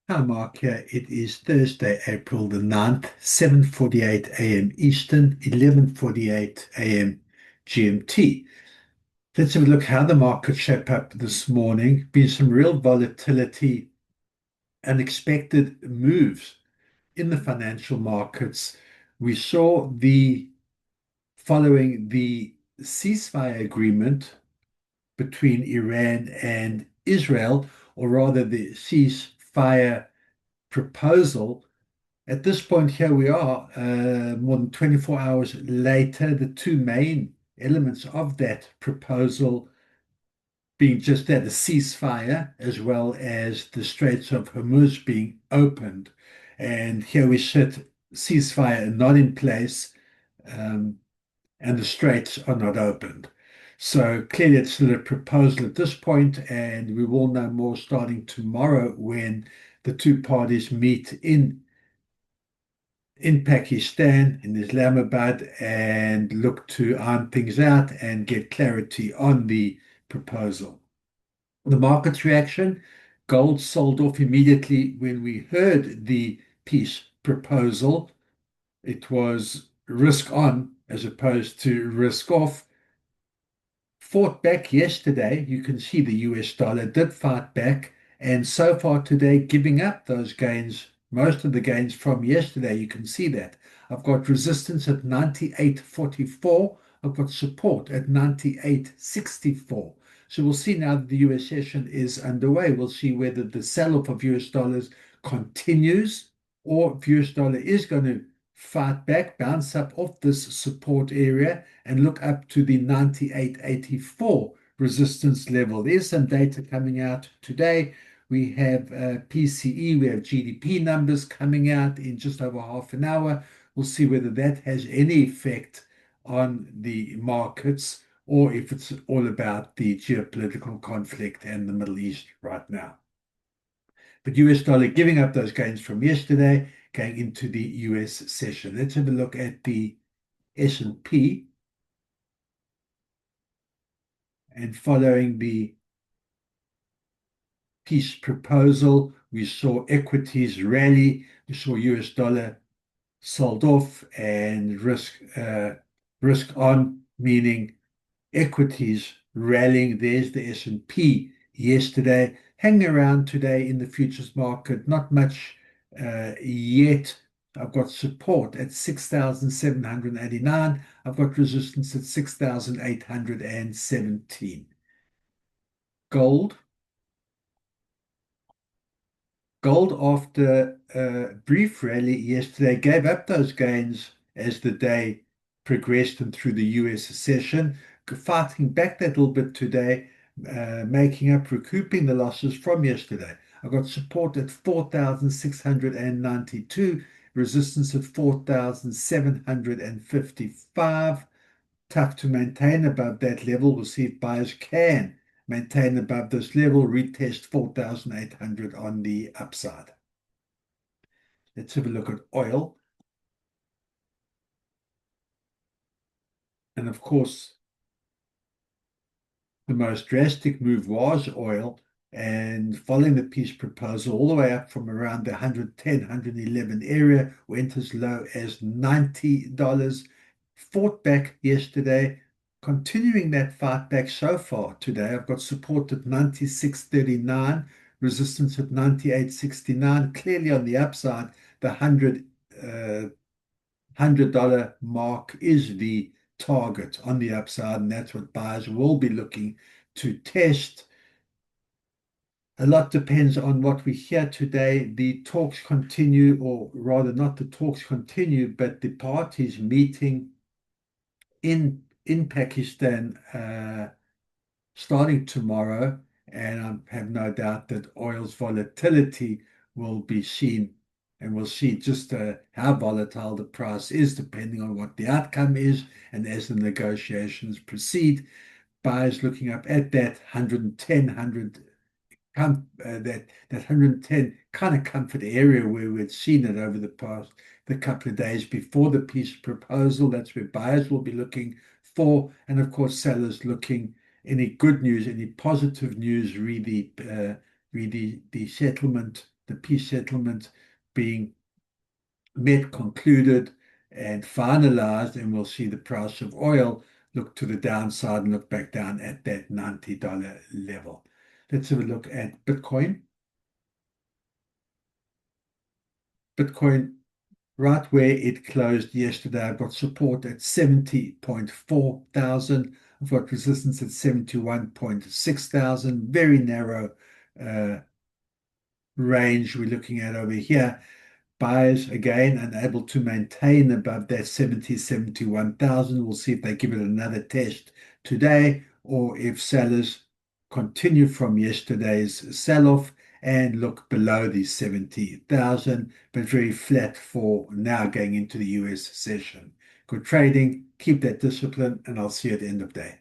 Hi Mark, here it is Thursday, April the 9th, 7:48 a.m. Eastern, 11:48 a.m. GMT. Let's have a look how the market shaped up this morning. Been some real volatility, unexpected moves in the financial markets. We saw the following the ceasefire agreement between Iran and Israel, or rather the ceasefire proposal. At this point, here we are, more than 24 hours later, the two main elements of that proposal being just that, a ceasefire, as well as the Straits of Hormuz being opened. And here we sit, ceasefire not in place, um, and the straits are not opened. So clearly, it's still a proposal at this point, and we will know more starting tomorrow when the two parties meet in Pakistan, in Islamabad, and look to iron things out and get clarity on the proposal. The market's reaction, gold sold off immediately when we heard the peace proposal. It was risk on as opposed to risk off. Fought back yesterday. You can see the US dollar did fight back, and so far today, giving up those gains, most of the gains from yesterday. You can see that. I've got resistance at 98.44. I've got support at 98.64. So we'll see now that the US session is underway. We'll see whether the sell-off of US dollars continues or if US dollar is going to fight back, bounce up off this support area and look up to the 98.84 resistance level. There's some data coming out today. We have PCE, we have GDP numbers coming out in just over half an hour. We'll see whether that has any effect on the markets or if it's all about the geopolitical conflict and the Middle East right now. But US dollar giving up those gains from yesterday, going into the US session. Let's have a look at the S&P, and following the peace proposal, we saw equities rally. We saw US dollar sold off and risk on, meaning equities rallying. There's the S&P yesterday, hanging around today in the futures market. Not much yet. I've got support at 6,789. I've got resistance at 6,817. Gold. Gold, after a brief rally yesterday, gave up those gains as the day progressed and through the US session, fighting back that little bit today, making up, recouping the losses from yesterday. I got support at 4,692, resistance at 4,755. Tough to maintain above that level. We'll see if buyers can maintain above this level, retest 4,800 on the upside. Let's have a look at oil. And of course, the most drastic move was oil. And following the peace proposal, all the way up from around the 110, 111 area, went as low as $90. Fought back yesterday, continuing that fight back so far today. I've got support at 96.39, resistance at 98.69. Clearly on the upside, the $100 mark is the target on the upside, and that's what buyers will be looking to test. A lot depends on what we hear today. The talks continue, or rather, not the talks continue, but the parties meeting in Pakistan starting tomorrow, and I have no doubt that oil's volatility will be seen, and we'll see just how volatile the price is depending on what the outcome is, and as the negotiations proceed, buyers looking up at that 110, that 110 kind of comfort area where we'd seen it over the couple of days before the peace proposal. That's where buyers will be looking for, and of course sellers looking any good news, any positive news, read the settlement the peace settlement being met, concluded, and finalized, and we'll see the price of oil look to the downside and look back down at that $90 level. Let's have a look at Bitcoin. Bitcoin, right where it closed yesterday, I've got support at 70.4 thousand. I've got resistance at 71.6 thousand. Very narrow uh, range we're looking at over here. Buyers, again, unable to maintain above that 70, 71,000. We'll see if they give it another test today or if sellers continue from yesterday's sell-off and look below the 70,000, but very flat for now going into the US session. Good trading, keep that discipline, and I'll see you at the end of day.